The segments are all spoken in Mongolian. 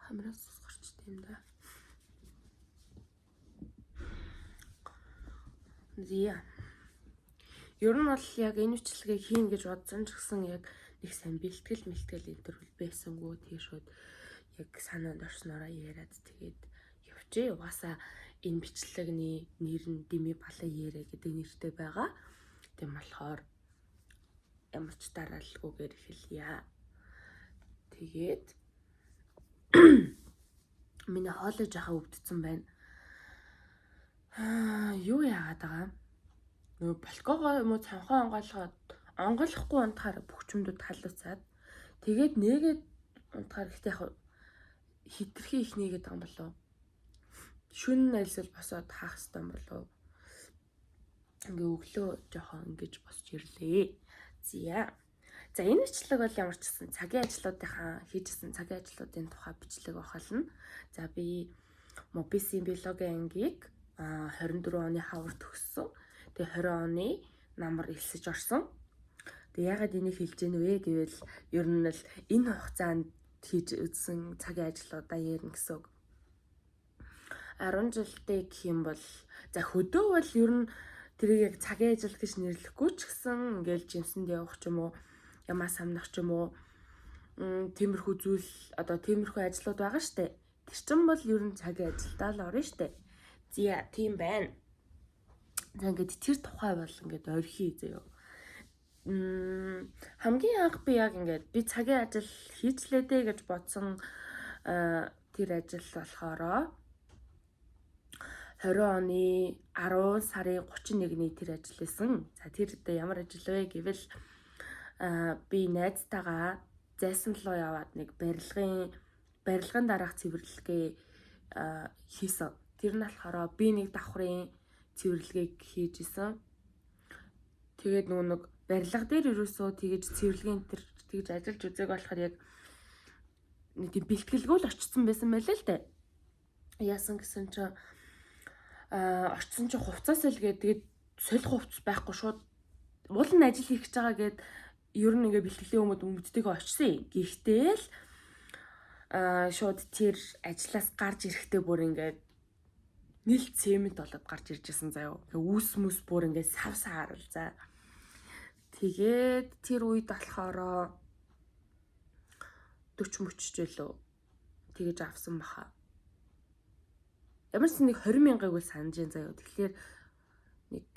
Камераас гарчтай юм да. Зя. Ер нь бол яг энэ бичлэгийг хийн гэж бодсон ч гэсэн яг нэг сайн бэлтгэл энэ төр байсангүй тэгээ шууд яг санаанд орсноороо яриад тэгээд явчээ. Угаасаа энэ бичлэгний нэр нь Дими Балан Ярэ гэдэг нэртэй байгаа. Тийм болохоор ямар ч дараалалгүйгээр хэлье. Тэгээд миний хоолой жахаа өвдсөн байна. Юу яагаад байгаа? Нөгөө балкогоо юм уу цанхаа онгойлохгүй унтахаар бүх юмдууд халууцаад тэгээд нэгээд унтахаар ихтэй яг хитрхи их нэгээд байгаа юм болов. Шүн альсэл босоод хаах хэрэгтэй юм болов. Ингээ өглөө жоохон ингэж босч ирлээ. За энэ бичлэг бол ямар ч гэсэн цагийн ажлуудынхаа хийжсэн цагийн ажлуудын тухай бичлэг ахална. За би Мобисийн биологийн ангийг 24 оны хавар төгссөн. Тэгээ 20 оны намар элсэж орсон. Тэгээ ягаад энийг хэлж гэнэ вэ гэвэл ер нь л энэ хугацаанд хийж үзсэн цагийн ажлуудаа ярина гэсэн үг. 10 жилдээ гэх юм бол за хөдөө бол ер нь тэрийг яг цагийн ажил гэж нэрлэхгүй ч гэсэн ингээл жимсэнд явах ч юм уу, ямаа самнах ч юм уу, тиймэрхүү зүйл одоо тиймэрхүү ажлууд байгаа штэ. Тэр чинь бол ер нь цагийн ажилдаа л орно штэ. Зя тийм байна. За ингээд тэр тухай бол ингээд орхий заяа. Хамгийн анх би яг ингээд би цагийн ажил хийчлээ дээ гэж бодсон тэр ажил болохоро 20 оны 10 сарын 31-ний тэр ажил байсан. За тэр одоо ямар ажил вэ гэвэл би найзтайгаа зайсан руу яваад нэг барилгын дараах цэвэрлэгээ хийсэн. Тэр нь болохоор би нэг давхрын цэвэрлэгийг хийж исэн. Тэгээд нэг барилга дээр ерөөсөө тэгэж цэвэрлэгийн тэр тэгж ажиллаж үзээг болохоор яг нэг тийм бэлтгэлгүй л очсон байсан байлээ л дээ. Яасан гэсэн чинь очсон чинь хувцас л тэгээд солих хувцас байхгүй шууд уулын ажил хийх гэж байгаа гэд ер нь ингээ бэлтгэлийн өмдөдтэйгээ очсон. Гэхдээ л шууд тэр ажлаас гарч ирэхдээ бүр ингээ нэлт цемент болоод гарч иржсэн заяа. Үүс мүс бүр ингээ савсаар л за. Тэгээд тэр үед болохоро 40 мөчж байлоо. Тэгэж авсан баха. Ямар ч нэг 20,000-ыг үл санаж ин заяа. Тэгэхээр нэг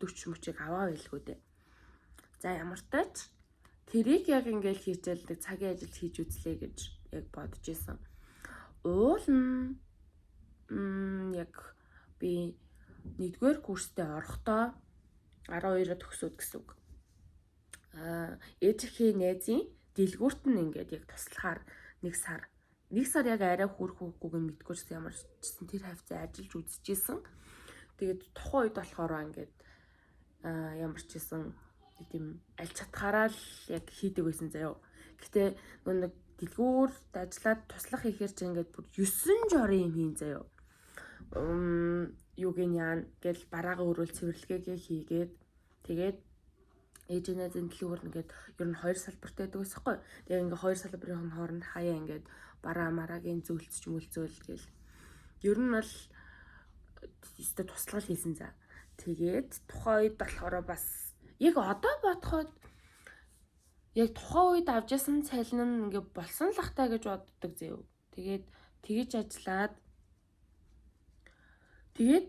40 мөчийг аваа байлгүй дээ. За ямар ч тач тэрийг яг ингээл хийжэл цагийн ажил хийж үзлээ гэж яг бодож исэн. Уул нь яг би 1-р курстэй орохдоо 12-д төгсөөд гэсэн үг. Ээжийнхээ найзын дэлгүүрт нь ингээд яг туслахаар нэг сар яг арай хүүрхүүгүйг нь мэдгүй ч ямар ч тэр хавцаа ажиллаж үзчихсэн. Тэгээд тухайн үед болохоор ингээд ямар ч гэсэн тийм аль чатгаараа л яг хийдэг байсан заяа. Гэтэ нэг дэлгүүрт ажиллаад туслах ихээр чи ингээд бүр 9 жорын юм хийн заяа. Юу гэнэ гэл бараагаа өрөөл цэвэрлэгээ хийгээд тэгээд ээжинээ зэндлүүр ингээд ер нь 2 салбартай байдаг байхгүй. Тэгээд ингээд 2 салбарын хооронд хаяа ингээд бараа марагийн зөвлөж мөлзөөл гэл. Ер нь бол өстө туслал хийсэн за. Тэгээд тухайн үед болохоор бас яг одоо бодоход яг тухайн үед авч ясан цалин нь ингээд болсон л ахтай гэж боддог зэв. Тэгээд тэгэж ажиллаад тэгээд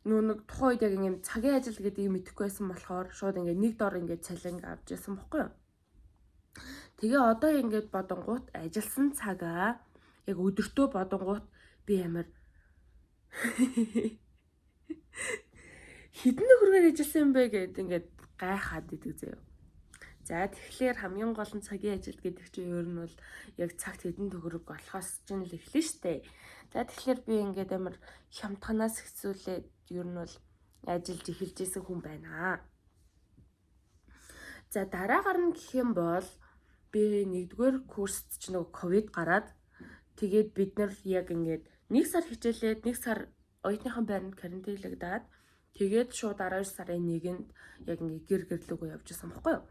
нэг тухайн үед яг ингээд цагийн ажил гэдгийг мэдэхгүй байсан болохоор шууд ингээд нэг дор ингээд цалин авч ясан бохгүй юу. Тэгээ одоо ингээд бодонгууд ажилласан цагаа яг өдөртөө бодонгууд би амар хэдэн төгрөгээр ажилласан юм бэ гэд ингээд гайхаад идэг заяа. За тэгэхээр хамгийн гол нь цагийн ажил гэдэг чинь ер нь бол яг цагт хэдэн төгрөг болохоос ч л эхлэн штэ. За тэгэхээр би ингээд амар хямдханаас хэцүүлээд ер нь бол ажиллаж эхэлж исэн хүн байна. За дараагаар нь гэх юм бол би 1-р курст ч нэг ковид гараад тэгээд бид нар яг ингээд 1 сар хичээлээд 1 сар оюутныхан байранд карантинлагдаад тэгээд шууд 12 сарын 1-нд яг ингээд гэр гэрлүүгөө явж исэн баггүй юу.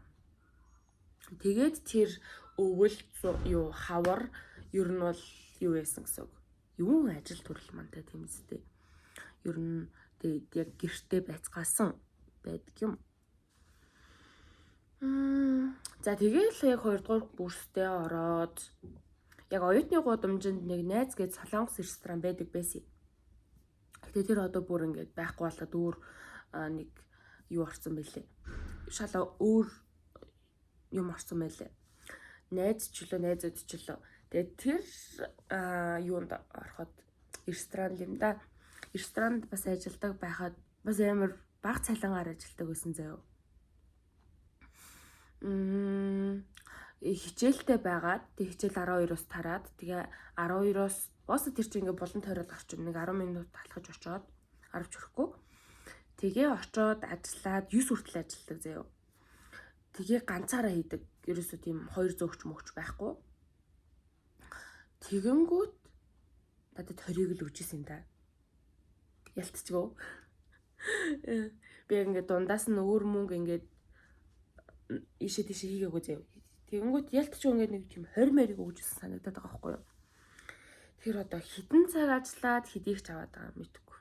Тэгээд тэр өвөл юу хавар ер нь бол юу байсан гэсэн үг. Юун ажил төрөл мантай тийм үстэй. Ер нь тэгээд яг гэртээ байцгаасан байдаг юм. За тэгээл яг 2 дугаар курстэй ороод яг оюутны гудамжинд нэг найз гэж Солонгос ресторан байдаг байсан. Гэтэ тэр одоо бүр ингээд байхгүй болоод өөр нэг юу орсон байлээ. Шал өөр юм орсон байлээ. Найзууд ч лөө. Тэгээд тэр юунд ороход ресторан юм да. Ресторанд бас ажилладаг байхад бас амар бага цалингаар ажилладаг байсан заяа. Хичээлтэй байгаад тэг хичээл 12-оос тараад тэгээ 12-оос босоо тэр чинь ингээ болон тойроод орчин нэг 10 минут талхаж очоод 10 ч хүрэхгүй. Тэгээ очоод ажиллаад 9 хүртэл ажилладаг заяа. Тэгээ ганцаараа хийдэг. Ерөөсөө тийм 200 мөгч байхгүй. Тэгэнгүүт надад 20-ыг л өгчээсэн да. Ялтчихгүй. Би ингээд дундаас нь өөр мөнгө ингээд ишээ тийшээ хийгээгүй заяа. Тэгэнгүүт ялтчихгүй ингээд нэг тийм 20 мэрийг өгчээсэн санагдаад байгаа байхгүй юу. Тэр одоо хідэн цаг ажиллаад хэдийг ч аваад байгаа мэдгүй.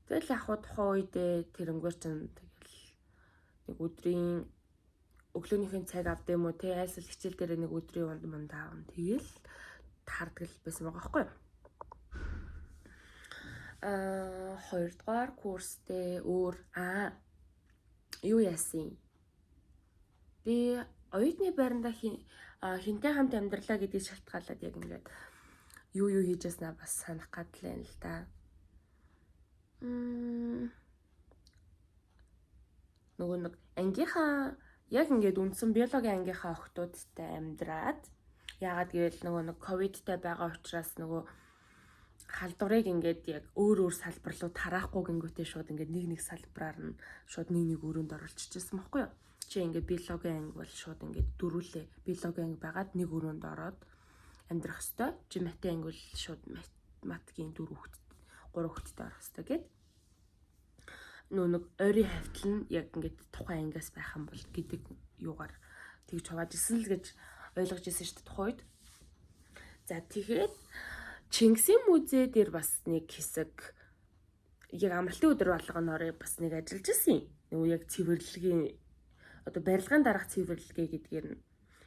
Тэгэл яг тухайн үедээ тэрнгүүр чинь тэгэл нэг өдрийн өглөөнийхөө цаг авд юм уу те айлсэл хичээл дээр нэг өдрийн унд аавн тэгэл таардаг л байсан байгаа байхгүй юу. 2 дугаар курстэй өөр юу яасан. Би оюутны байранда хинтэй хамт амьдралаа гэдгийг шалтгаалаад яг ингээд юу хийж яснаа бас санах гад л байна л да. Нөгөө нэг ангийнхаа яг ингээд үндсэн биологийн ангийнхаа охтуудтай амьдраад яагаад гэвэл нөгөө нэг ковидтай байгаа учраас нөгөө халдварыг ингээд яг өөр салбар руу тараахгүй гингүүтээ шууд ингээд нэг салбараар нь шууд нэг өрөөнд оруулчихсан байхгүй юу? Чи ингээд биологийн анги бол шууд ингээд дөрүүлээ биологийн анги байгаад нэг өрөөнд ороод амьдрах хэвээр. Чи математикийн анги бол шууд математикийн 3 хүүхэдтэй орох хэвээр гэд. Нэг ойрын хавтал нь яг ингээд тухайн ангиас байх юм бол гэдэг юугаар тэгж хаваад исэн л гэж ойлгож ирсэн шүү дээ тухайн үед. За тэгээд Чингисийн музей дээр бас нэг хэсэг яг амралтын өдөр болгоноор бас нэг ажиллаж ирсэн. Нөгөө яг цэвэрлэгийн одоо барилгын дараах цэвэрлэгээ гэдгээр нь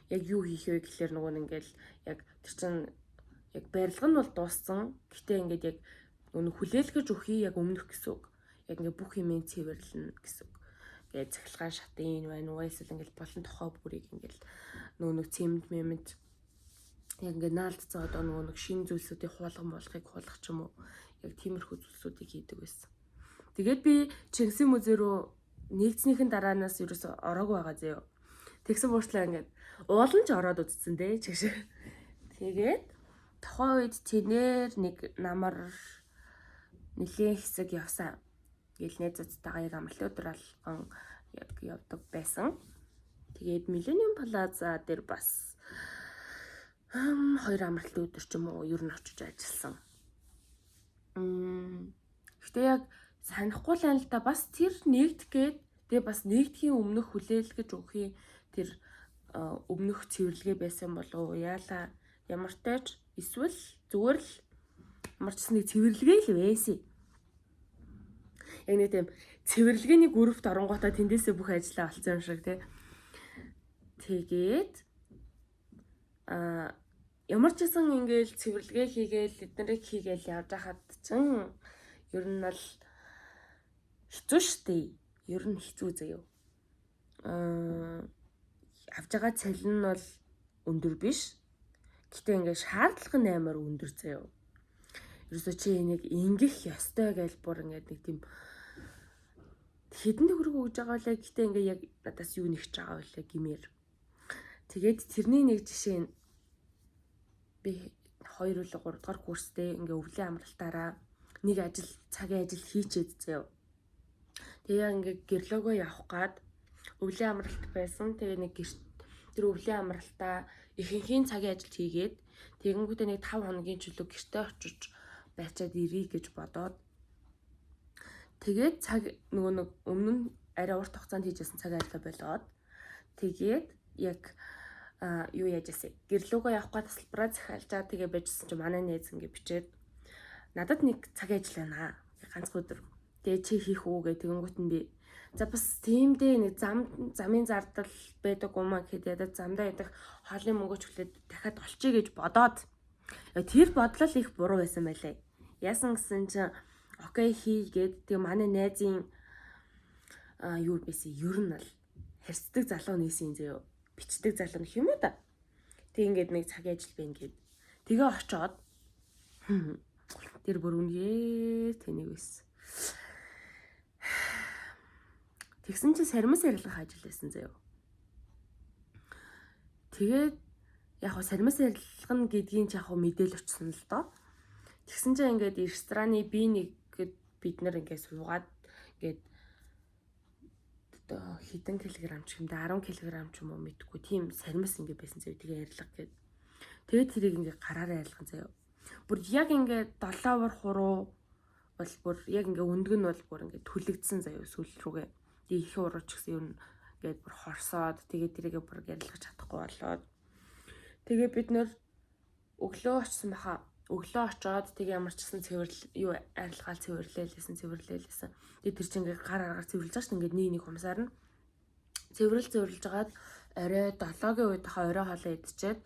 яг юу хийх вэ гэхэлэр нөгөө нь ингээл яг тэр чин яг барилга нь бол дууссан. Гэтэ ингээд яг нөгөө хүлээлгэж өгөхий яг өмнөх гэсэн үг. Яг ингээд бүх юмээ цэвэрлэнэ гэсэн үг. Тэгээд цахилгаан шатын байна уу эсвэл ингээд болон тохоо бүрийг ингээд нөгөө цемент мемент яг ингээд наалдсан одоо нөгөө шинэ зүйлсүүдийн хуулгыг хуулах ч юм уу яг тиймэрхүү зүйлсүүдийг хийдэг байсан. Тэгээд би Чингисийн музей руу нэгдснийхэн дараанаас ерөөсө ороогүй байгаа заяа. Тэгсэн буурчлаа ингээд уулан ч ороод үзсэн дээ чигш. Тэгээд тухайн үед тэнээр нэг намар нэлийн хэсэг явсан. Гэл найзуудтайгаа яг амралтын өдөр алган яг явдаг байсан. Тэгээд Millennium Plaza дээр бас 2 амралтын өдөр ч юм уу ер нь очиж ажилласан. Гэтэ яг санахгүй л байна л да бас тэр нэгдэх гээд тэгээ бас нэгдэхийн өмнөх хүлээлгэж өгөхийн тэр өмнөх цэвэрлэгээ байсан болов уу яалаа ямар тааж эсвэл зүгээр л ямарчсан нэг цэвэрлэгээ л байсан. Яг нэг тийм цэвэрлэгээний группт оронгуудаа тэндээсээ бүх ажиллаа олцсон юм шиг тий. Тэгээд ямар ч гэсэн ингээл цэвэрлэгээ хийгээл эднэрийг хийгээл явж хахад чин ер нь бол хэцүү шттэ. Ер нь хэцүү заяа. Авж байгаа цалин нь бол өндөр биш. Гэтэ ингээд шаардлага нь амар өндөр заяа. Ерөөсөө чи энийг ингэх ёстой гэж бүр ингээд нэг тийм хэдэн төгрөг өгж байгаа лээ. Гэтэ ингээд яг надаас юу нэгж байгаа вэ гэмээр. Тэгээд тэрний нэг жишээ нь би 2 или 3 дугаар курстэй ингээ өвлийн амралтаараа нэг цагийн ажил хийчээд заяа. Тэгээ ингээ гэрлөөгөө явах гад өвлийн амралт байсан. Тэгээ нэг тэр өвлийн амралтаа ихэнхийн цагийн ажил хийгээд тэгэнгүүтээ нэг 5 хоногийн чөлөө гэртээ очиж байцаад ирье гэж бодоод тэгээд цаг нөгөө нэг өмнө нь арай урт хугацаанд хийжсэн цагийн ажиллаа болгоод Тэгээд яг юу яажсэн. Гэрлүүгөө явах гэж тасалбараа захиалж байгаа тэгээ байжсэн чи манай нээз ингэ бичээд надад нэг цагийн ажил байна. Ганц өдөр. Тэгээ чи хийх үү гэх тэгэнгүүт нь би за бас тийм дээ нэг замын зардал байдаг юм аа гэхэд ядаж замдаа ядах хоолын мөнгөч хүлээд дахиад олчих гэж бодоод тэр бодлол их буруу байсан байлээ. Яасан гэсэн чинь окей хийгээд тэгээ манай найзын юу байсан ер нь бол хэрсдэг залуу нээсэн зөө бичдэг залуу нөх юм уу да. Тэг ингээд нэг цагийн ажил байна гээд тэгээ очоод тэр бүр үнээр тэнийг байсан. Тэгсэн чинь сармис арилгах ажил байсан заяа. Тэгээд яг хоо сармис арилгана гэдгийг яг хоо мэдээл очсон л доо. Тэгсэн чинь ингээд рестораны B1 гэд бид нар ингээд суугаад ингээд хэдэн килограмм ч юм да 10 килограмм ч юм уу мэдгүй тийм сармис ингээд байсан заяа. Тэгээ арилга гээд. Тэгээд тэрийг ингээд гараараа арилган заяа. Бүр яг ингээд 7 хуруу бол бүр яг ингээ өндөг нь бол бүр ингээ түлэгдсэн заяа сүүл рүүгээ. Тэгээ их урууч гэсэн юм ингээд бүр хорсоод тэгээ тэрийгээ бүр арилгаж чадахгүй болоод тэгээ бид нэр өглөө очсон баха. Өглөө очоод тэгээ ямар ч гэсэн цэвэрлэл юу арилгаал цэвэрлээлсэн. Тэгээ тэр чинь ингээ гар аргаар цэвэрлж байгаа шүү дээ. Ингээ нэг хумсаар нь цэвэрлж жагаад орой 7-гийн үед хаа орой хоолоо идчихэд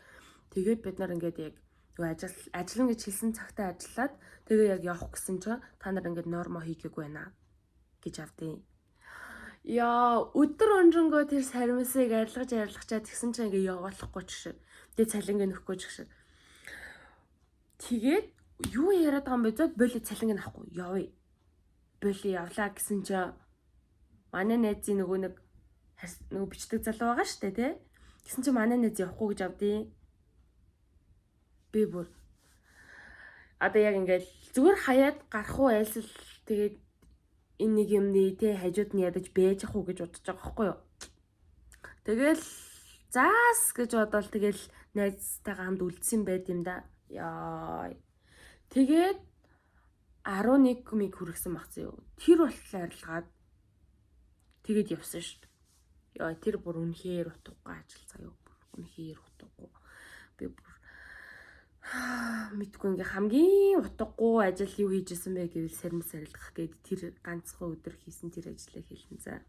тэгээд бид нар ингээд яг ажиллана гэж хэлсэн цагтаа ажиллаад тэгээ яг явах гэсэн чинь та нар ингээд нормо хийгээгүй байна гэж авдیں۔ Яа өдөр унжингөө тэр сармисыг арилгачаад тэгсэн чинь ингээд явуулахгүй ч шиг. Тэгээ цалингээ нөхгүй ч шиг. Тэгээд юу яриад байгаа юм бэ зөө боли цалинг авахгүй явъя. Боли явлаа гэсэн чинь манай найзын нөгөө бичдэг залуу байгаа штэ тий. Тэгсэн чинь манай найз явахгүй гэж авдیں۔ Би бүр одоо яг ингээд зүгээр хаяад гарах уу айлсэл тэгээд энэ нэг юмны тий хажууд нь ядаж байж ах уу гэж бодож байгаа байхгүй юу. Тэгэл заас гэж бодвол тэгэл найзтайгаа хамт үлдсэн байт юм да. Яа. Тэгээд 11 миг хүргэсэн баг зөө. Тэр болтол арилгаад тэгээд явсан шүү дээ. Яа тэр бүр үнэхээр утгагүй ажил заяа. Үнэхээр утгагүй. Би бүр мэдгүй ингээ хамгийн утгагүй ажил юу хийжсэн бэ гэвэл сармис арилгах гээд тэр ганцхан өдөр хийсэн тэр ажлаа хэлсэн за.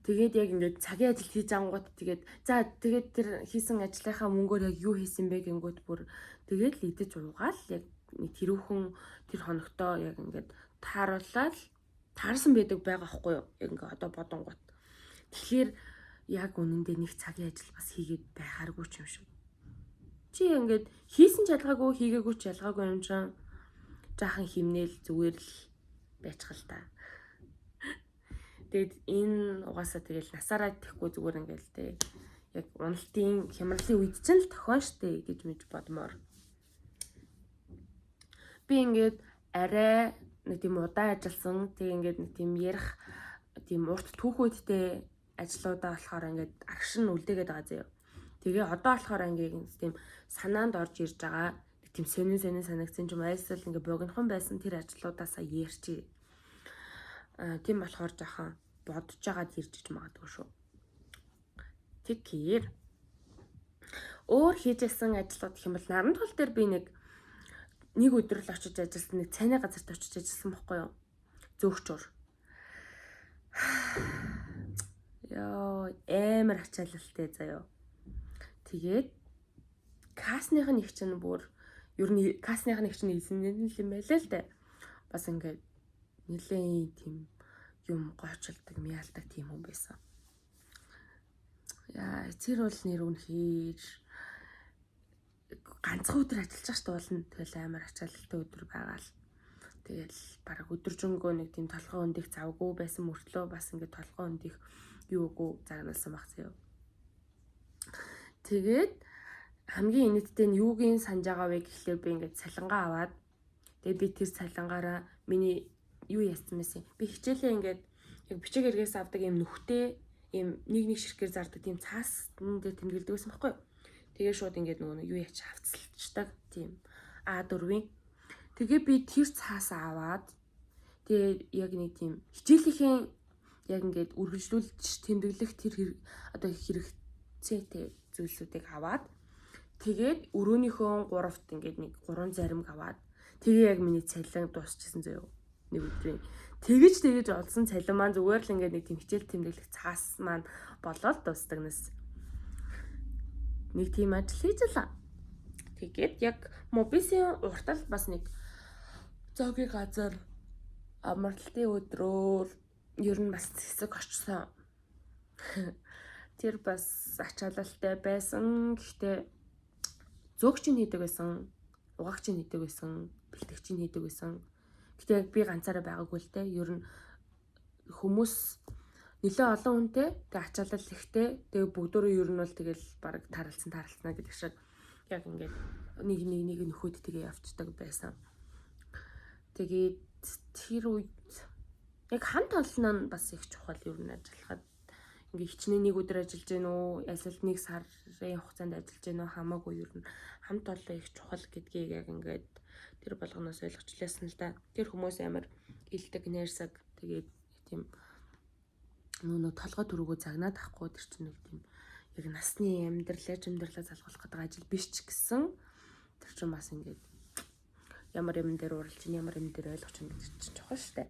Тэгээд яг ингээд цагийн ажил хийж ангууд тэгээд за тэгээд тэр хийсэн ажлынхаа мөнгөөр яг юу хийсэн бэ гингүүд бүр тэгээд л идэж уугаал яг тэрүүхэн тэр хоногтоо яг ингээд тааруулаад таарсан байдаг байгаа хгүй юу. Яг ингээ одоо бодонгууд. Тэгэхээр яг үнэндээ нэг цагийн ажил бас хийгээд байхааргүй ч юм шиг. Чи ингээд хийсэн ч ялгаагүй хийгээгүй ч ялгаагүй юм чинь жаахан химнээл зүгээр л байцгаал та. Тэгэд энэ угаасаа тэгэл насаараа тэхгүй зүгээр ингээл те яг уналтын хямралын үед ч л тохион штэ гэж мэдж бодмоор. Би ингээд арай нэг тийм удаан ажилласан тэг ингээд нэг тийм ярих тийм урт түүхүүдтэй ажлуудаа болохоор ингээд агшин үлдээгээд байгаа заяа. Тэгээ одоо болохоор ингээд тийм санаанд орж ирж байгаа нэг тийм сонин санагдсан юм айлсэл ингээд богинохон байсан тэр ажлуудаасаа ярьчих. Тийм болохоор жахан бодож байгаад ирж магадгүй шүү. Тэгэхээр өөр хийжсэн ажлууд гэх юм бол наран тул дээр би нэг өдөр л очиж ажилласан нэг цайны газарт очиж ажилласан байхгүй юу? Зөөгчөөр. Яа, амар ачаалалтай заяа. Тэгээд касных нь их чинь бүр ер нь касных нь их чинь эзэн юм байлаа л дээ. Бас ингээд нэлээд тийм юм гоочилдаг, мяалдаг тийм хүн байсан. Яа, эцэр бол нэр үнэхээр ганцхан өдөр ажиллаж байгаа шүү болно. Тэгэл амар ачаалалтай өдөр байгаа л. Тэгэл бараг өдөржингөө нэг тийм толгой өндөх завгүй байсан мөртлөө бас ингээд толгой өндөх юугүй загнаалсан баг заяа. Тэгээд хамгийн инээдтэй нь юугийн санаж байгаа вэ гэхлээр би ингээд цалингаа аваад тэгээд би тэр цалингаараа миний юу яасан мэсэн. Би хичээлээ ингээд яг бичиг эргээс авдаг юм нүхтэй юм нэг ширхгээр зардаг тийм цаас дээр тэмдэглэдэг байсан байхгүй юу? Тэгээ шууд ингээд нөгөө юу яач хавцалцдаг тийм А4-ийн. Тэгээ би тэр цаас аваад тэгээ яг нэг тийм хичээлийнхээ яг ингээд үргэлжлүүлж тэмдэглэх тэр одоо хэрэгцээтэй зүйлсүүдийг аваад тэгээд өрөөнийхөө 3-т ингээд нэг 3 заримг аваад тэгээ яг миний цалин дуусчихсан заяо. Нэг өдрийн тэгж олсон цалин маань зүгээр л ингээд нэг тийм хичээл тэмдэглэх цаас маань болоод дуусдаг нэс. Нэг тийм ажил хийжлаа. Тэгээд яг мобисын уртал бас нэг зоогийн газар амралтын өдрөөр ер нь бас хэсэг очсон. Тэр бас ачаалалтай байсан. Гэхдээ зөөгч нь хийдэг байсан, угаагч нь хийдэг байсан, бэлтгэгч нь хийдэг байсан. Гэхдээ яг би ганцаараа байгаагүй л дээ. Ер нь хүмүүс нэлээ олон хүнтэй тэг ачаалал ихтэй. Тэгээ бүгдөө ер нь бол тэгэл баг таралцсан гэдэг шиг яг ингээд нэг нөхөд тэгээ явцдаг байсан. Тэгээд тэр үед яг хамт олон нь бас их чухал ер нь ажиллахад ингээ хичнээн нэг өдөр ажиллаж гэнэ үү, эсвэл нэг сарын хугацаанд ажиллаж гэнэ үү хамаагүй ер нь хамт олон их чухал гэдгийг яг ингээд тэр болгоноос ойлгочлээсэн л да. Тэр хүмүүс амар илдэг, нэрсэг тэгээд тийм нөө толгой төрөгөө загнаад ахгүй тэр чинь нэг тийм яг насны амьдралаа залгуулах гэдэг ажил биш ч гэсэн тэр чинь бас ингээд ямар юм дээр уралж ин ямар юм дээр ойлгож ин гэдэг чинь чухал штэ.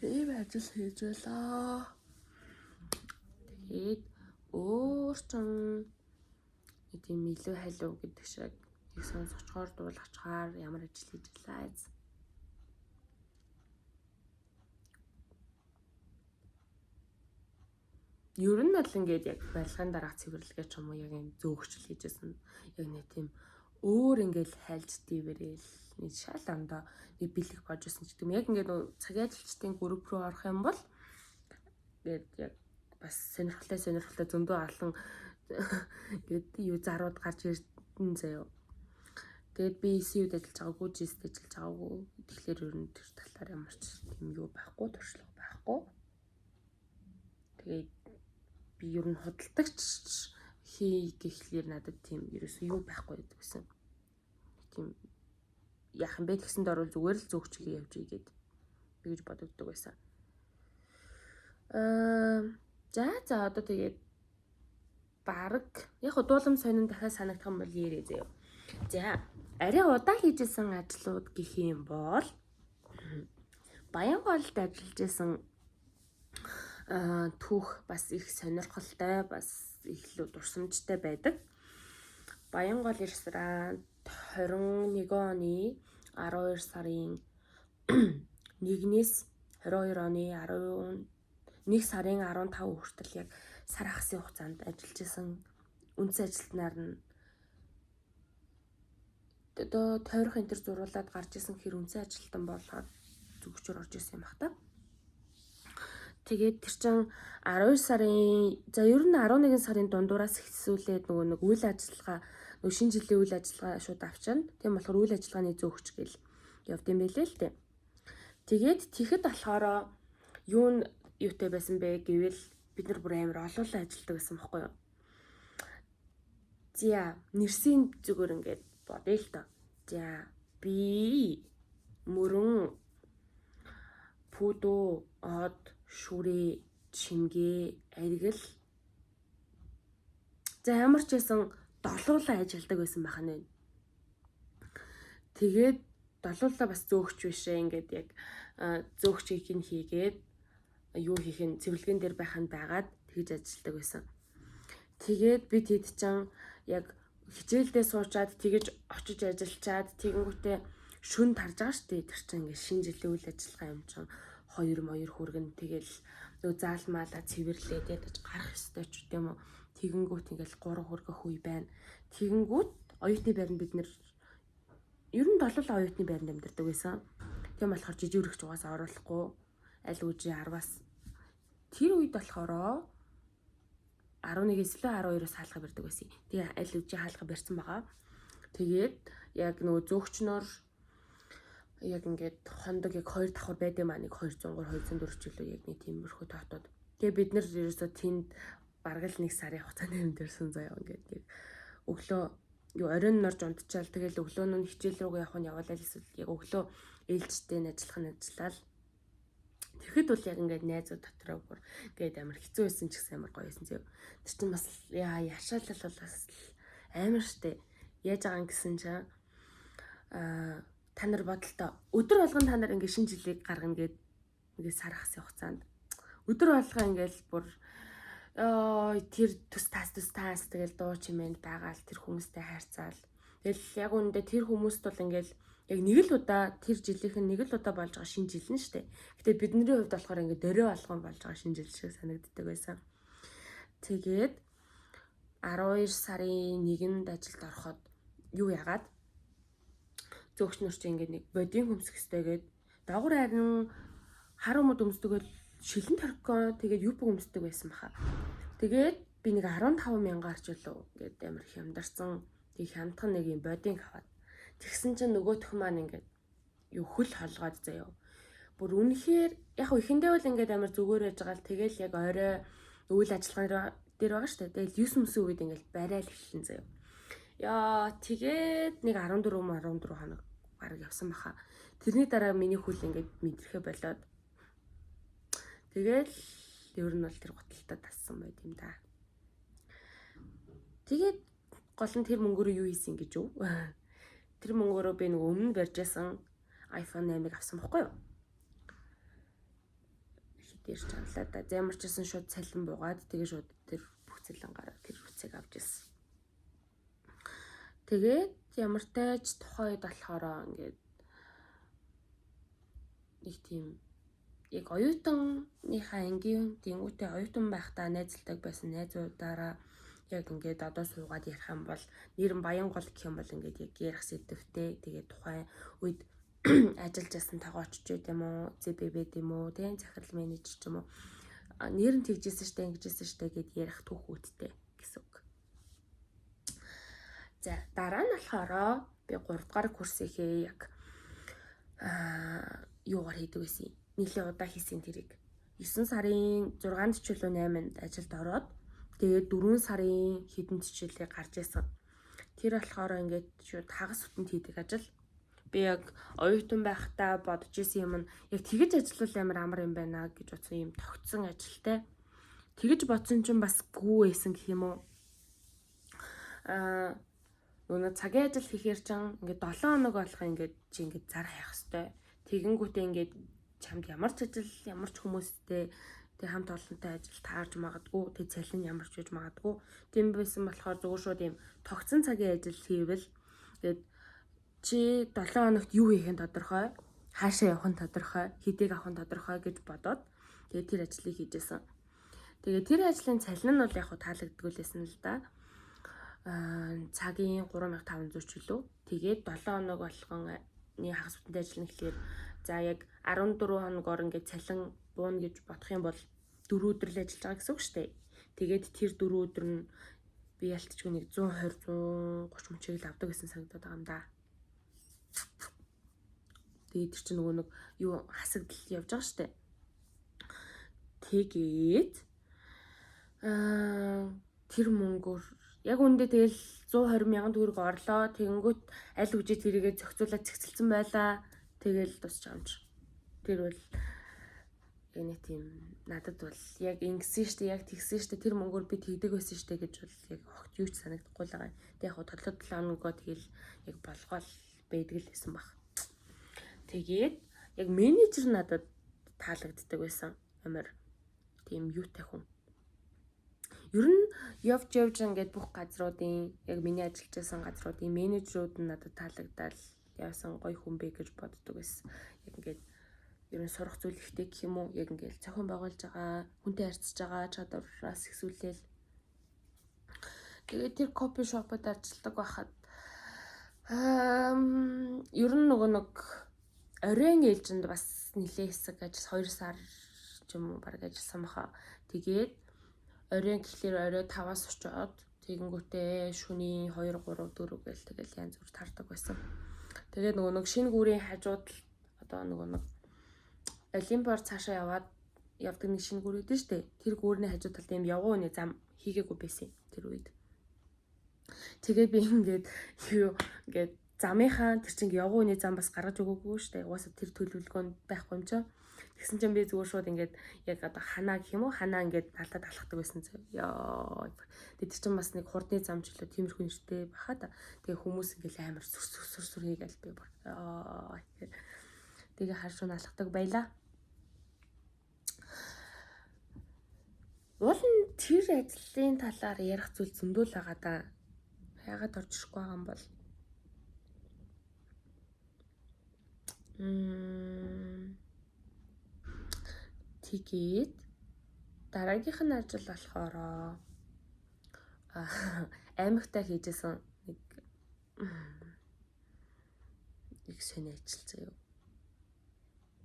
Тийм ажил хийж байлаа. Тэгээд өөрчн тийм илүү халуу гэдэг шиг их сонсогчоор дуулахчаар ямар ажил хийж байлаа. Ер нь бол ингээд яг барилгын дараах цэвэрлэгээ ч юм уу яг юм зөөгчл хийжсэн. Яг нэг тийм өөр ингээд хайлж дийвэрэл нэг шал андаа нэг бэлэг божсэн ч гэдэг юм. Яг ингээд цагийн ажилчдын групп руу орох юм бол ингээд яг бас сонирхолтой зөндөө алан ингээд юу зарууд гарч ирдэн заяо. Тэгээд би ECU-д ажиллаж байгаагүй, GS-д ажиллаж байгаагүй. Тэгэхээр ер нь тэр талаар ямар ч тийм юу байхгүй, туршлага байхгүй. Тэгээд би ер нь худалдагч гэхлээр надад тийм ерөөсөө юу байхгүй гэдэг байсан. Тийм яах юм бэ тэгсэнд орвол зүгээр л зөөгч хийе явж игээд би гэж бодогддог байсан. За одоо тэгээд бараг яг дуулам сонин дахиад санагдах юм бол ярээ заяа. За арай удаа хийжсэн ажлууд гэх юм бол Баянголд ажиллаж исэн түүх бас их сонирхолтой, бас их л дурсамжтай байдаг. Баянгол ресторан 21 оны 12 сарын 1-ээс 22 оны 1 сарын 15 хүртэл яг сар хагасын хугацаанд ажиллаж исэн үндсэн ажилтнаар нь одоо тойрох энэ төр зуруулаад гарч исэн хэр үндсэн ажилтан болгоод зүгчээр орж исэн юм бах та. Тэгээд тэр чин 12 сарын ер нь 11 сарын дундуураас эхэлсүүлээд нөгөө нэг үйл ажиллагаа нөгөө шинэ жилийн үйл ажиллагаа шууд авчирна. Тийм болохоор үйл ажиллагааны зөөгч гэл явд юм байлээ л дээ. Тэгээд тэгэхэд болохоор юутай байсан бэ гэвэл бид нар бүр амар олоолаа ажилладаг байсан байхгүй юу? За нэрсийн зүгээр ингээд бодъё л доо. За би мөрөн пүдөө од шүрээ чимгээ аригл за ямар ч байсан долуулаа ажилладаг байсан байна. Тэгээд долуулаа бас зөөгч бишээ ингээд яг зөөгчийг нь хийгээд юу хийх нь цэвэрлэгэн дээр байх нь байгаад тэгж ажилладаг байсан. Тэгээд би тэд чин яг хичээлдээ суучаад тэгж очиж ажиллачаад тэгэнгүүтээ шүн тарж байгаа шүү дээ. Тэр чин ингээд шинэ жилийн үйл ажиллагаа юм чин 2 хүргэн тэгэл нөгөө заалмаалаа цэвэрлээд ядаж гарах ёстой ч гэдэм үү. Тэгэнгүүт ингээл 3 хүргэх үе байна. Тэгэнгүүт оюутны байранд бид нэр ер нь долоо оюутны байранд амьдардаг байсан. Тийм болохоор жижигэрэгч угаасаа оруулахгүй аль үжи 10-аас тэр үед болохоор 11-ээс л 12-оос хаалга барьдаг байсан. Тэгээ аль үжи хаалга барьсан байгаа. Тэгээд яг нөгөө зөөгчнөр яг ингээд хондог яг 2 давхар байд юм аа нэг 200 204 ч илүү яг нэг тиймэрхүү тоотод. Тэгээ бид нэр ерөөсөө тэнд бараг л 1 сарын хугацаанд амьдэрсэн заяа ингээд яг өглөө юу оройн норж унтчаал тэгэл өглөө нь хичээл рүүгээ явах нь яваалаа л эсвэл яг өглөө ээлжтэй ажиллах нь ажиллаад ирэхэд бол яг ингээд найзууд дотроо бүр ингээд амар хэцүү байсан ч гэсэн амар гоё байсан зөө. Тэр чинь бас яшаалал бол бас амар штэ. Яаж байгаа юм гэсэн чинь та нар бодолтой өдөр болгон та нар ингээд шинэ жилийг гаргана гэд ингээд сар хагас хугацаанд өдөр болгон ингээд бүр тэр төс таас тэгэл дуу чимээнд байгаал тэр хүмүүстэй хайрцаал. Тэгэл яг үүндээ тэр хүмүүст бол ингээд яг нэг л удаа тэр жилийнх нь нэг л удаа болж байгаа шинэ жил нь штэ. Гэтэ бидний хувьд болохоор ингээд дөрөө болгон болж байгаа шинэ жил шиг санагддаг байсан. Тэгээд 12 сарын 1-нд ажилд ороход юу яагаад зөөгч нар чи ингээд нэг бодийн хөмсөх хэвтэйгээд доогуур харин хар өмд өмсдөг бол шилэн торкон тэгээд юп өмсдөг байсан баха. Тэгээд би нэг 15,000 гарч үлээ ингээд амар их ямдарсан. Тэг хямдхан нэг юм бодинг аваад тэгсэн чинь нөгөөх маань ингээд юу хөл холгоод заяа. Бүр үнэхээр яг ихэндээ бол ингээд амар зүгээр байж байгаа л тэгэл яг орой үйл ажиллагаа дээр байгаа штэ. Тэгэл 9 мөсөн үед ингээд барайл эхэлсэн заяа. Яа тэгээд нэг 14 хоног бараг явсан баха. Тэрний дараа миний хөл ингээд мэдрэхэ болоод тэгэл ер нь бол тэр готалтаа тассан байт юм да. Тэгээд гол нь тэр мөнгөөрөө юу хийсэн гэж юу? Тэр мөнгөөрөө би нэг өмнө барьжсэн iPhone 8-ыг авсан байхгүй юу? Хитээр чанлаа да. Замарчсан шууд цалин буугаад тэгээ шууд тэр бүх цалингараа тэр үцэг авч ирсэн. Тэгээд ямар тааж тухайд болохоор ингээд нэг тийм яг оюутныхаа ангийн тэнгуүтэй оюутан байхдаа найзалдаг байсан найзуудаараа яг ингээд одоо суугаад ярих юм бол нэр нь баян гол гэх юм бол ингээд яг ярих сэдвтэй тэгээд тухайн үед ажиллаж байсан тогоочч байт юм уу ЗББ гэм үү тийм захирал менежер ч юм уу нэр нь тэгжсэн штэ ингэжсэн штэ гэд ярих түүхүүдтэй гэсэн үг. За дараа нь болохоор би 3 дугаар курсийнхээ яг юугаар хийдэг байсан юм. Нийлээ удаа хийсэн тэрийг 9 сарын 6-нд ч үлээ 8-нд ажилд ороод тэгээд 4 сарын хэдэн хичээлээ гарч исэн. Тэр болохоор ингээд шууд хагас бүтэнд хийдэг ажил. Би яг оюутан байхдаа бодож исэн юм нь яг тэгэж ажиллавал амар юм байна гэж бодсон юм тогтсон ажилтай. Тэгэж бодсон чинь бас гүү байсан гэх юм уу. Нөгөө цагийн ажил хийхээр чинь ингээд 7 хоног болох ингээд чи ингээд зар хаях хэвээр. Тэгэнгүүтээ ингээд чамд ямар ч ажил ямар ч хүмүүстэй тэг хамт олонтой ажил таарж магадгүй тэг цалин ямар ч үж магадгүй тийм байсан болохоор зөвхөн шууд юм тогтсон цагийн ажил хийвэл тэгээд чи 7 хоногт юу хийх нь тодорхой хаашаа явах нь тодорхой хэдийг авах нь тодорхой гэж бодоод тэгээд тэр ажлыг хийжсэн. Тэгээд тэр ажлын цалин нь бол яг таалагддаг лээсэн л да. Цагийн 3500 ч үлээ. Тэгээд 7 хоног болгоны хагас бүтэнтэй ажиллана гэхлээр за яг 14 хоногоор ингээд цалин бууна гэж бодох юм бол 4 өдөр л ажиллаж байгаа гэсэн үг шүү дээ. Тэгээд тэр 4 өдөр нь би ялтчгүй нэг 120 130 мөчийг л авдаг гэсэн санагдаад байгаа юм да. Тэгээд тэр чинь нөгөө нэг юу хасагдал явж байгаа шүү дээ. Тэгээд тэр мөнгөөр яг үндэ тэгэл 120,000 төгрөг орлоо. Тэгэнгүүт аль үжид тэрийгээ зохицуулаад цэгцэлсэн байлаа. Тэгэл дуусч байгаа юм чи. Тэр бол яг нэг тийм надад бол яг ингэсэн штэ яг тэгсэн штэ тэр мөнгөөр би тэгдэг байсан штэ гэж бол яг огт юу ч санагдахгүй л байгаа. Тэг яг тодлоо 7 хоногоо тэгэл яг болгоол байдаг л байсан баг. Тэгээд яг менежер надад таалагддаг байсан. Амар тийм юутай хүн. Ер нь явж ингээд бүх газруудын яг миний ажиллаж байсан газруудын менежерүүд нь надад таалагдал яасан гоё хүн бэ гэж боддог байсан. Яг ингээд ер нь сурах зүйл ихтэй гэх юм уу? Яг ингээд цохин байгуулж байгаа, хүнтэй харьцаж байгаа чадвараас ихсүүлээл. Тэгээд тэр кофе шопод ажилладаг байхад ер нь нөгөө нэг оройн ээлжинд бас нэлээ хэсэг ажил 2 сар ч юм уу баг ажилласан баха. Тэгээд оройн гэхлээр орой 5-аас очоод тэгэнгүүтээ шөнийн 2 3 4 гээл тэгэл янз бүр тардаг байсан. Тэгээд нөгөө нэг шинэ гүүрийн хажууд одоо нөгөө нэг Олимпиар цаашаа явдаг нэг шинэ гүүр үүдэн штэ. Тэр гүүрний хажуу талд юм явган үний зам хийгээгүй байсан тэр үед. Тэгээд би ингээд замынхаа тэр чинь явган үний зам бас гаргаж өгөөгүй штэ. Угаасаа тэр төлөвлөгөөнд байхгүй юм чаа. Тэгсэн чинь би зүгээр шууд ингээд яг одоо ханаа гэх юм уу? Ханаа ингээд талдад алхдаг байсан зөө. Яа. Тэр чинь бас нэг хурдны замч лөө тиймэрхүү нэртэй баха та. Тэгээ хүмүүс ингээд амар сүр хийгээл би бүр. Яа. Тэгээ харшуун алхдаг байлаа. Уул нь тэр ажлын талаар ярих зүйл зөндөл байгаа да. Яагаад орж ирэхгүй байгаа юм бол тэгээд дараагийнх нь ажил болохоор аймагтаа хийжсэн нэг сони ажил заяа.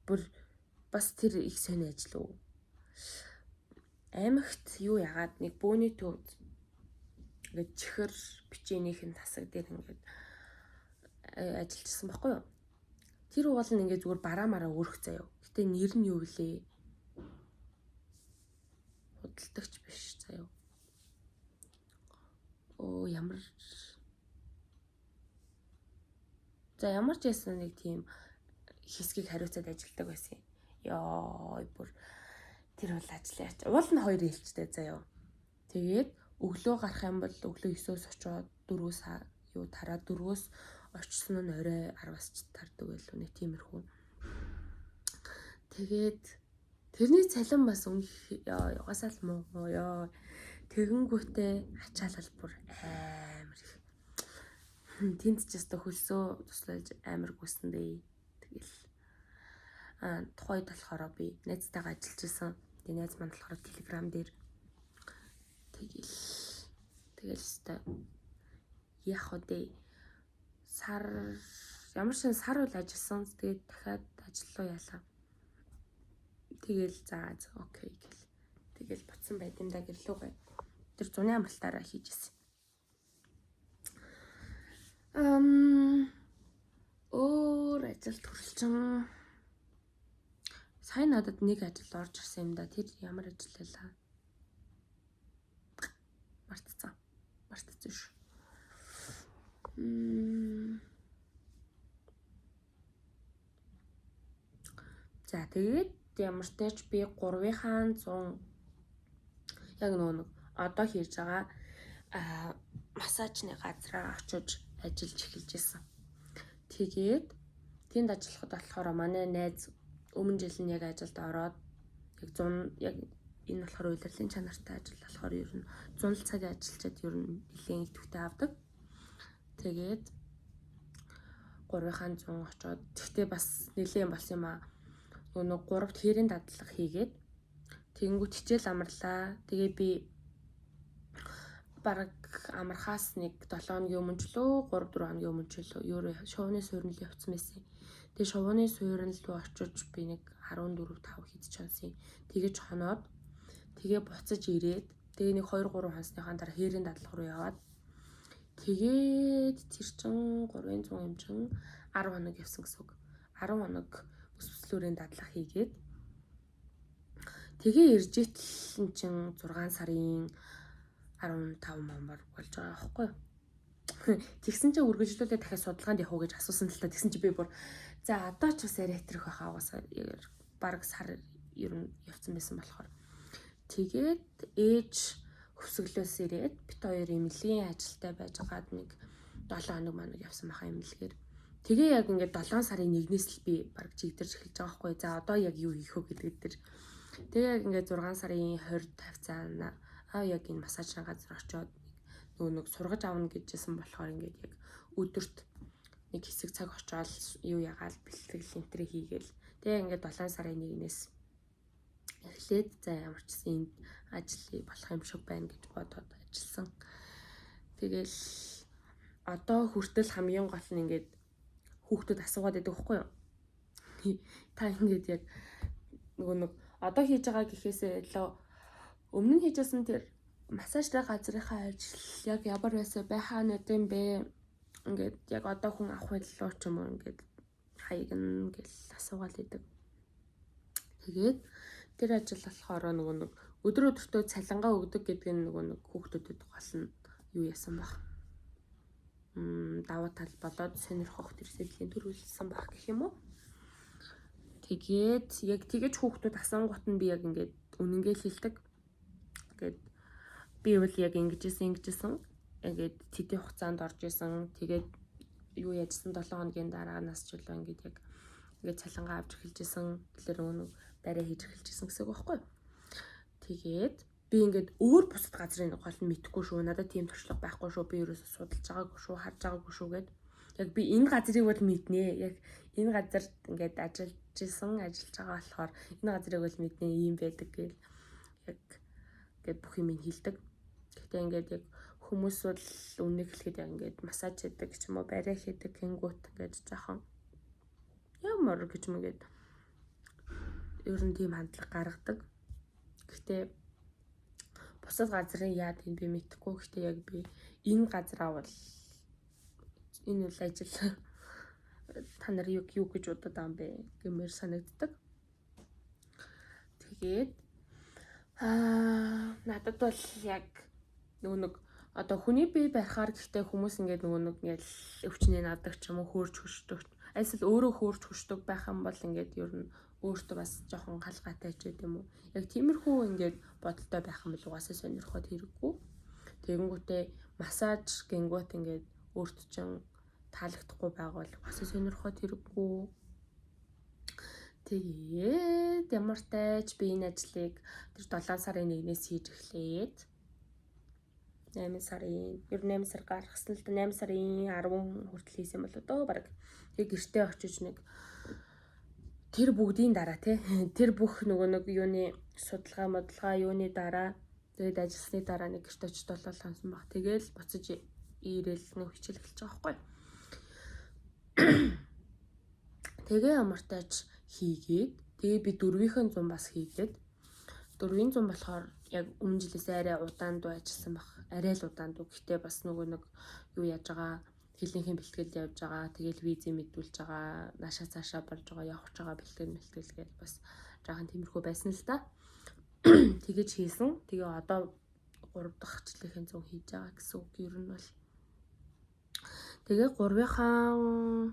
Бүр бас тэр их сони ажил уу. Аймагт юу яагаад нэг бөөний төвд ингээд чихэр бичээнийхэн тасаг дээр ингээд ажиллажсэн баггүй юу? Тэр уул нь ингээд зүгээр бараа мараа өрөх заяа. Гэтэ нэр нь юу вүлээ? Худалдагч биш заяа. Оо ямар. За ямар ч байсан нэг тийм хэсгийг хариуцаад ажилладаг байсан юм. Яа бүр тэр бол ажиллаач. Уул нь 2 ээлжтэй заяа. Тэгээд өглөө гарах юм бол өглөө 9-өөс очоод 4-өөс юу тараад 4-өөс очсон нь орой 10-аас ч тардаг байлгүй нэг тиймэрхүү. Тэгээд тэрний цалин бас угаасаа л муу ёо. Тэгэнгүүтээ ачаалал бүр амар их. Тэнд ч яста хөлсөө туслаж амар гүйсэндээ. Тэгэл тухайд болохоор би найзтайгаа ажиллаж исэн. Тэгээ найз маань болохоор Telegram дээр тэгэл өстой яах вэ? Ямар ч сар үл ажилласан. Тэгээд дахиад ажил руу ялаа. Тэгэл за окей гэл. Тэгэл буцсан байт юм да гэрлүүгээ. Тэр зуны амралтаараа хийжсэн. Өөр ажил төрөлчин. Сайн надад нэг ажил орж ирсэн юм да. Тэр ямар ажил байлаа? Мартцсан шүү. За тэгээд ямар ч тач би 3-ийн 100 яг нэг одоо хийж байгаа массажны газараа очиж ажиллаж эхэлж исэн. Тэгээд тэнд ажиллахад болохоор манай найз өмнө жил нь яг ажилд ороод яг 100 яг энэ болохоор удирдлын чанартай ажил болохоор ер нь 100 цаг ажиллаад ер нь нэлийн идэвхтэй авдаг. Тэгээд 3-ийн 100 очоод тэгтээ бас нэлийн болсон юм аа. Нөгөө 3-т хэрийн дадлага хийгээд тэгэнгүүт хичээл амарлаа. Тэгээ би бараг амархаас нэг 7 хоногийн өмнө ч лөө 3-4 хоногийн өмнө ч лөө юу шувууны суурин л явцсан байсан. Тэгээ шувууны суурин руу очиж би нэг 14-5 хийчихсэн. Тэгэж хоноод тэгээ буцаж ирээд тэгээ нэг 2-3 хоносныхаа дараа хэрийн дадлага руу яваад тэгээд тэр чин 3-ын 100 юм чин 10 хоног явсан гэсэн үг. 10 хоног бүсвслүүрийн дадлага хийгээд тэгээ ирж итэл чин 6 сарын 15 мамбар болж байгаа байхгүй юу? Тэгсэн чинь үргэлжлүүлээ дахиад судалгаанд явах уу гэж асуусан л та. Тэгсэн чинь би бүр за одоо ч бас арай хэтрэх байхаа угаасаа бараг сар ер нь явцсан байсан болохоор. Тэгээд ээж хөвсгөлөөс ирээд бит хоёр эмнэлгийн ажилтай байж байгаад нэг 7 хоног манаг явсан баха эмнэлгээр. Тэгээ яг ингээд 7 сарын 1-ээс л би бараг чигдэрч эхэлж байгаа байхгүй. За одоо яг юу хийх вэ гэдэг дээр. Тэгээ яг ингээд 6 сарын 20 тавцаана яг энэ массажны газар очиод нэг сургаж авна гэжсэн болохоор ингээд яг өдөрт нэг хэсэг цаг очиод юу ягаал бэлтгэл энтрэ хийгээл. Тэгээ ингээд 7 сарын 1-ээс эхлээд за ямар ч юм ажил болох юм шиг байна гэж бодоод ажилласан. Тэгэл одоо хүртэл хамгийн гол нь ингээд хүүхдүүд асуугаад байдаг байхгүй юу? Та ингээд яг нэг одоо хийж байгаа гэхээсээ илүү өмнө нь хийжсэн тэр массажтай газрынхаа ажил яг ямар байсан байхаа нүдэм бэ? Ингээд яг одоо хүн авах байлаа ч юм уу ингээд хаягна гэл асуугаад байдаг. Тэгээд тэр ажил болохоор нэг өдөр өдөртөө цалингаа өгдөг гэдэг нь нэг хүүхдүүдэд гол нь юу яасан баг. Даваа тал болоод сонирхох тэр сэдлийн төрүүлсэн баг гэх юм уу. Тэгээд яг тэгэж хүүхдүүд асуунгууд нь би яг ингээд үнэнгээ хэлдэг. Тэгээд би бол яг ингэжсэн. Ингээд тэдний хугацаанд орж исэн. Тэгээд юу яжсан 7 хоногийн дараагаас ч үлээ ингээд цалингаа авч эхэлжсэн. Тэгэхээр өнөө дараа хийж эхэлжсэн гэсэн үг байхгүй юу? Тэгээд би ингээд өөр бусад газрын гол нь мэдэхгүй шүү. Надад тийм туршлага байхгүй шүү. Би ерөөсөө судалж байгаагүй шүү, харж байгаагүй шүү гэд. Яг би энэ газрыг бол мэднэ. Яг энэ газарт ингээд ажиллаж байгаа болохоор энэ газрыг бол мэднэ, ийм байдаг гэл яг ингээд бүх юм хэлдэг. Гэхдээ ингээд яг хүмүүс бол үннийг хэлэхэд яг ингээд массаж хийдэг ч юм уу, барай хийдэг, гингүүт ингээд жоохон ямар гэж юм ингээд ер нь тийм хандлага гаргадаг. Гэхдээ бусад газрын яа тийм би мэдэхгүй. Гэхдээ яг би энэ газраа бол энэ үйл ажил та нар юу гэж бодод байгаа юм бэ гэмээр санагддаг. Тэгээд надад бол яг нэг одоо хүний бие барихаар гэхдээ хүмүүс ингээд ингээд өвчнээ надаг ч юм уу, хөөрч хөшдөг. Эсвэл өөрөө хөөрч хөшдөг байх юм бол ингээд ер нь өөртөө бас жоохон галгаатай ч гэдэм үү. Яг тиймэрхүү ингээд бодолтой байх юм бол угаасаа сонирхоод хэрэггүй. Тэгэнгүүтээ массаж гингүүт ингээд өөртөө чинь таалагдахгүй байгавал угаасаа сонирхоод хэрэггүй. Тэгээд ямар тач би энэ ажлыг тэр 7 сарын 1-ээс хийж эхлээд 8 сар гаргасан л да, 8 сарын 10 хүртэл хийсэн болоо доо баг. Тэг гэртээ очиж нэг тэр бүгдийн дараа тэр бүх нэг юуны судалгаа юуны дараа тэгээд ажилласны дараа нэг гэртээ очиж долоо хансан баг. Тэгээл буцаж ирээл нэг хичээл эхэлж байгаа байхгүй. Тэгээ амартаач хийгээд тэгээ би 4-ийн 100 бас хийгээд 4-ийн 100 болохоор яг өмнө жилээс арай удаан дуу ажилласан баг. Арай л удаан дуу. Гэхдээ бас нэг юу яаж байгаа хэлнийхэн бэлтгэл явж байгаа. Тэгээл визээ мэдүүлж байгаа. Наашаа цаашаа болж байгаа, явж байгаа бэлтгэл гээд бас жаахан тиймэрхүү байсан л да. Тэгэж хийсэн. Тэгээ одоо 3 дахь жилийн 100 хийж байгаа гэсэн үг ер нь бол. Тэгээ 3-ын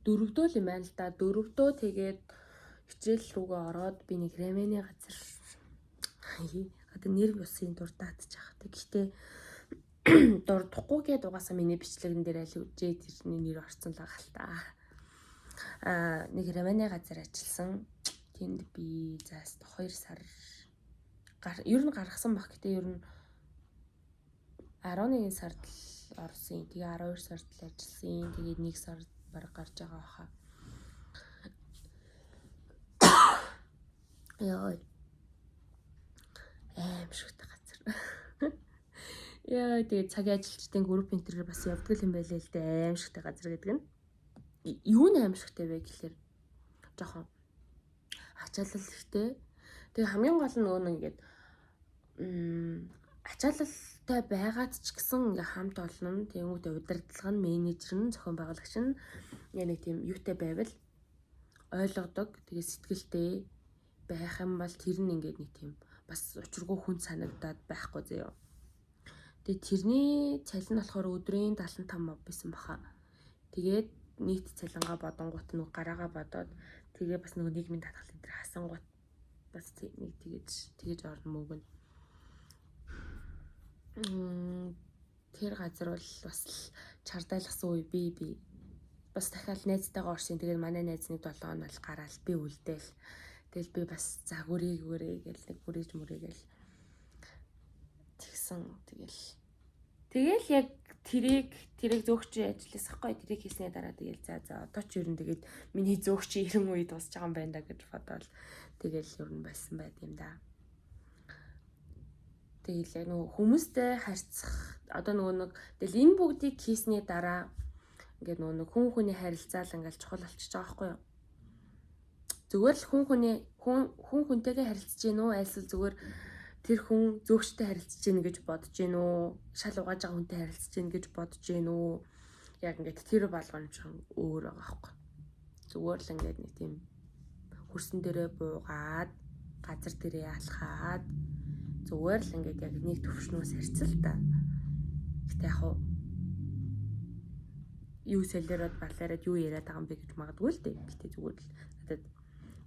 4-дөө л юм байна л да. 4-дөө тэгээд хичээл рүүгээ ороод би нэг ремэний газар одоо нэр бусын дурдаад чаах. Гэхдээ дурдахгүй гээд угаасаа миний бичлэгэн дээр аль үжээ тэрний нэр орсон л байгаа л та. Нэг ремэний газар ажилласан. Тэнд би заас 2 сар ер нь гаргасан баг. Гэтэ ер нь 11 сард л орсон. Тэгээ 12 сард л ажилласан. Тэгээд 1 сар бараг гарч байгаа хаа. Яа. Аимшигтай газар. Яа, тэгээд цагийн ажилчдын групп энтерээр бас явдаг юм байлээ л дээ. Аимшигтай газар гэдэг нь. Юу нь аимшигтай вэ гэхээр жоохон ачаалал ихтэй. Тэгээ хамгийн гол нь ингээд ачаалалтай байгаад ч гэсэн ингээ хамт олон тэнгууд удирдлага нь, менежер нь, зохион байгуулагч нь нэг тийм юутай байвал ойлгодог. Тэгээ сэтгэлтэй байх юм бол тэр нь ингээд нэг тийм бас учиргүй хүн санагдаад байхгүй заяа. Тэгээ тэрний цалин болохоор өдрийн 75 мав байсан баха. Тэгээд нийт цалингаа бодонгууд нэг гараагаа бодоод тэгээ бас нэг нийгмийн татгалын дээр хасангууд бас нэг тэгэж орно мөнгө. Тэр газар бол бас чардайлгсан үе би бас дахиад найзтайгаа орсон. Тэгээд манай найз нэг 7 хоног бол гараал би үлдээл. Тэгэл би бас за гүрээ гээл нэг гүрээж мөрийгээл тэгсэн. Тэгэл яг тэрийг зөөгч ажилласан хгүй. Тэрийг хийснээр дараа тэгэл за одоо ч ер нь тэгээд миний зөөгч 90 үе дуусч байгаа юм байна да гэж бодоод тэгэл ер нь байсан байт юм да. Тэгэл нөгөө хүмүүстэй харьцах одоо нэг тэгэл энэ бүгдийг хийсний дараа ингээд нөгөө хүн хүний харилцаал ингээл чухал болчихж байгаа байхгүй юу? Зүгээр л хүн хүнтэйгээ харилцаж гин үү? Айлсэл зүгээр тэр хүн зөөгчтэй харилцаж гин гэж бодож гин үү? Шал угааж байгаа хүнтэй харилцаж гин гэж бодож гин үү? Яг ингээд тэр болгоомж өөр байгаа байхгүй. Зүгээр л ингээд нэг тийм хөрсөн дээрээ буугаад газар дээрээ алхаад зүгээр л ингээд яг нэг төвшнөөс харьцал та. Гэтэ яг юу солиороод балаараад юу яриад байгаа юм бэ гэж магадгүй л дээ. Гэтэ зүгээр л надад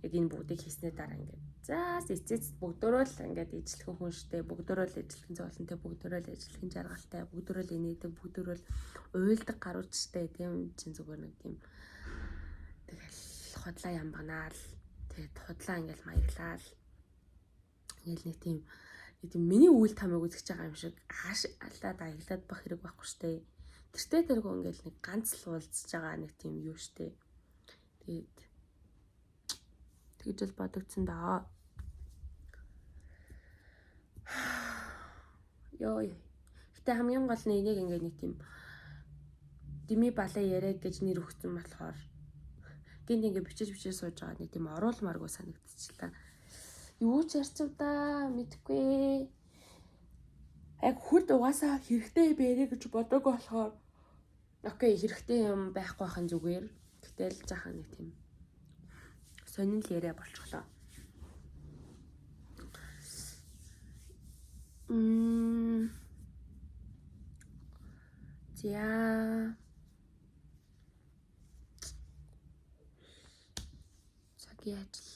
Яг энэ бүгдийг хийснээр дараа ингээд за эцэц бүгдөө л ингээд ижлэх хүн штэ, бүгдөө л ижлэхэн зоолонтой, бүгдөө л ижлэхэн жаргалтай, бүгдөө л инээдэг, бүгдөө л уйлдаг гарууд штэ. Тийм чин зүгээр нэг тийм тэгэл хотлоо ямбанаал, тэгээд хотлоо ингээд маяглаал. Ингээл нэг тийм миний үйл тамиг үзэж байгаа юм шиг ааш алаад аяглаад бах хэрэг байхгүй штэ. Тэртээ тэргөө ингээл нэг ганц л уулзж байгаа нэг тийм юу штэ. Тэгээд тэгж л бодогдсон даа. Йоо. Гэтэ хамгийн гол нь энийг ингээд нэг тийм Дими балаа яриа гэж нэр өгсөн болохоор гинт ингээд бичиж сууж байгаа нэг тийм оруулмааргүй санагдчихлаа. Юу ч ярьцв да мэдгүй. Яг хүд угаасаа хэрэгтэй бэрэ гэж бодог болохоор окей хэрэгтэй юм байхгүй хань зүгээр. Гэтэл жаахан нэг тийм сонин л яриа болчихлоо. За цагийн ажил.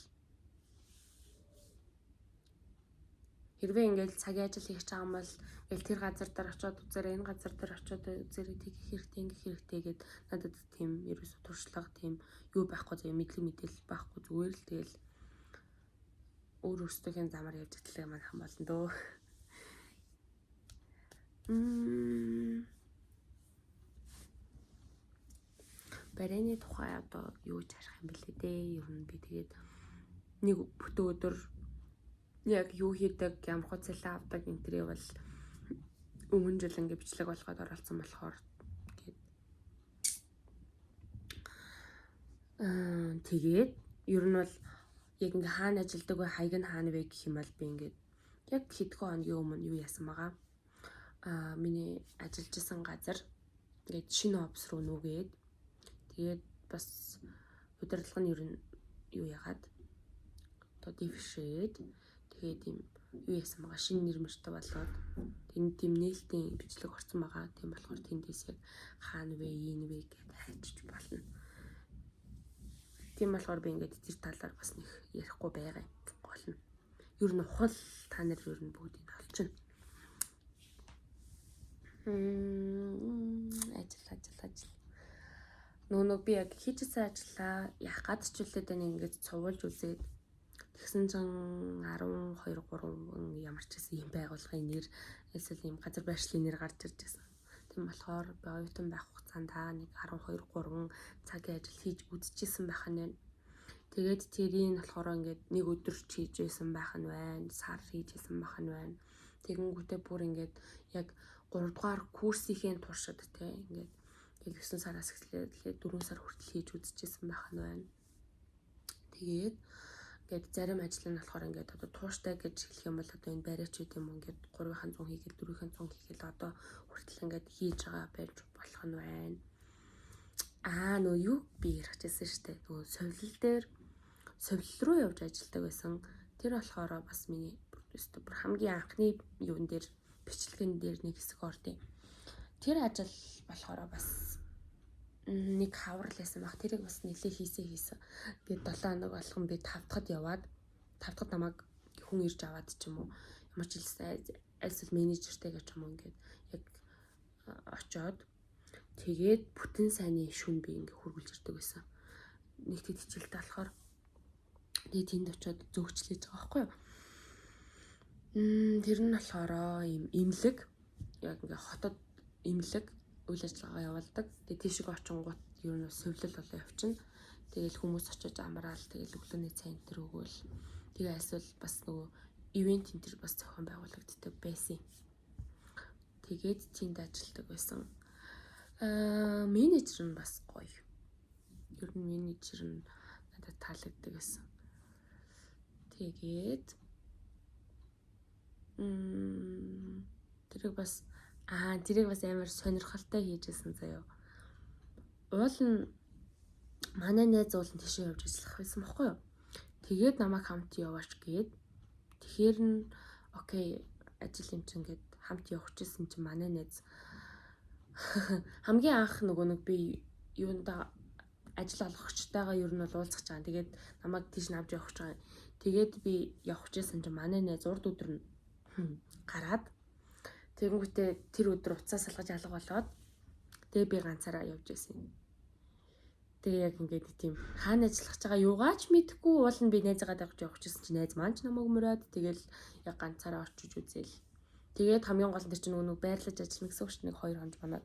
Хэрвээ ингээд цагийн ажил хийж байгаа юм бол ингээл тэр газар дээр очиод үзээрэй, энэ газар дээр очиод үзээрэй, тэгэх хэрэгтэй, ингэх хэрэгтэй гэд надад тийм ерөөсө туршлага тийм юу байхгүй заяа мэдээлэл байхгүй зүгээр л тэгэл өөр өөрсдийнхээ замаар явж идэлээ манайхан болно дөө. Барайны тухай одоо юу ч харах юм бэлээ дээ. Ер нь би тэгээд нэг бүтэн өдөр яг юу хийдэг, ямар хуцалаа авдаг энтрээ бол өмнө жил ингээ бичлэг болгоод оролцсон болохоор тэгээд ер нь бол яг ингээ хаана ажилдаг вэ, хаяг нь хаана вэ гэх юм бол би ингээд яг хэдхэн хоногийн өмнө юу яасан байгаа. Миний ажиллаж исэн газар ингээд шинэ офс руу нүгээд тэгээд бас удирдлага нь ер нь юу ягаад одоо дившээд тэгээд юм юу яасан байгаа шинэ нэр мөртөө болоод тэнд тийм нээлтийн бичлэг орсон байгаа. Тийм болохоор тэндээс яг хаана вэ, ийн вэ гэдээ хайчиж болно. Тийм болохоор би ингээд тэр талаар бас нэг ярихгүй байгаа юм гол нь. Ер нь ухаал та нар ер нь бүгдийг олчихно. Ажил. Нөө би яг хийжсэн ажиллаа яах гад ч үлээд байна ингээд цувуулж үзээд тэгсэн чинь 12 3 ямар ч гэсэн юм байгууллагын нэр эсвэл юм газар байршлын нэр гарч ирж байсан. Тийм болохоор би оюутан байх хугацаанд нэг 12 3 цагийн ажил хийж үзчихсэн байх нь байна. Тэгээд тэрийг болохоор ингээд нэг өдөр ч хийж байсан байх нь байна. Сар хийж байсан байх нь байна. Тэгэнгүүтээ бүр ингээд яг 3 дугаар курсийн туршид те ингээд 9 сараас эхлээд 4 сар хүртэл хийж үзчихсэн байх нь байна. Тэгээд ингээд зарим ажил нь болохоор ингээд одоо тууштай гэж хэлэх юм бол одоо энэ бариачуд юм ингээд 3-ын 100 хийгээл 4-ийн 100 хийгээл одоо хүртэл ингээд хийж байгаа байж болох нь байна. Нөө юу би ярих гэсэн штэ. Нөгөө совлил дээр совлил руу явж ажилладаг байсан. Тэр болохоор бас миний бүр хамгийн анхны юун дээр бичлэгэн дээр нэг хэсэг ордیں۔ Тэр ажил болохоор бас нэг хаврал байсан баг. Тэрийг бас нэлээ хийсэн. Тэгээд 7 хоног болгон би 5 дахад яваад 5 дахад намайг хүн ирж аваад ч юм уу ямар ч альсэл менежертэй гэж юм ингээд яг очоод тэгээд бүтэн сайнны шүн би ингээ хургуулж ирдэг байсан. Нэг тэд хичээлтэй болохоор тэгээд тэнд очоод зөөгчлээж байгаа байхгүй юу? Тэр нь болохоор ийм имлэг яг ингээ хотод имлэг үйл ажиллагаа явуулдаг. Тэгээд тийшээ очингууд ер нь сувлал болоо явчихна. Тэгээл хүмүүс очиж амраал тэгээл өглөөний центр өгөөл. Тэгээ эсвэл бас нөгөө ивент центр бас зохион байгуулагддаг байсан. Тэгээд тэнд ажилладаг байсан. Менежер нь бас гоё. Ер нь менежер нь надад таалагддаг байсан. Тэгээд тэрийг бас амар сонирхолтой хийжсэн заяа. Уул нь манай найз уул нь тийшээ явж ажиллах байсан байхгүй юу? Тэгээд намайг хамт яваач гээд тэгэхээр нь окей ажил юм чинь гээд хамт явчихсан чинь манай найз хамгийн анх нөгөө нэг би юунда ажил олгогчтойгоо ер нь бол уулзах гэж байгаа. Тэгээд намайг тийш нь авч явах гэж байгаа. Тэгээд би явах гэжсэн чинь манай найз урд өдөр нь гараад тэгэнгүүтээ тэр өдөр уцаа салгаж алга болоод тэгээ би ганцаараа явж байсан. Тэгээ яг ингээд тийм хаана ажиллах гэж байгаа юугаач мэдэхгүй уулын би найзаагаа дагж явах гэжсэн чинь найз маань ч намайг мөрөөд тэгэл яг ганцаараа очиж үзээл. Тэгээд хамгийн гол нь тэр чинь нөгөө байрлаж ажиллана гэсэн үг шүү дээ 2 хоног манад.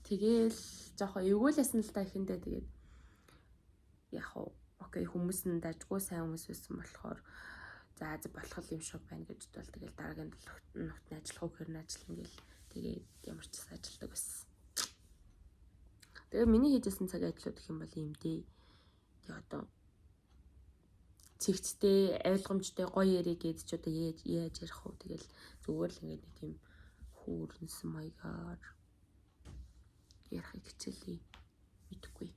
Тэгээл жоохон эвгүүлсэн л та ихэндээ тэгээд яг окей хүмүүс нь дажгүй сайн хүмүүс байсан болохоор за болох юм шиг байна гэж бол тэгэл дараагийн нутгийн ажиллах уу хэрнээ ажиллана гэл тэгээд ямар ч гэсэн ажилладаг байсан. Тэгээ миний хийжсэн цаг ажлууд гэх юм бол юм дээ. Тэгээ одоо цэгцтэй, ойлгомжтой, гоё яриг гээд ч одоо яаж ярих вэ? Тэгэл зүгээр л ингээд нэг тийм хүүрнсэн маягаар ярихыг хичээлээ. Мэдхгүй.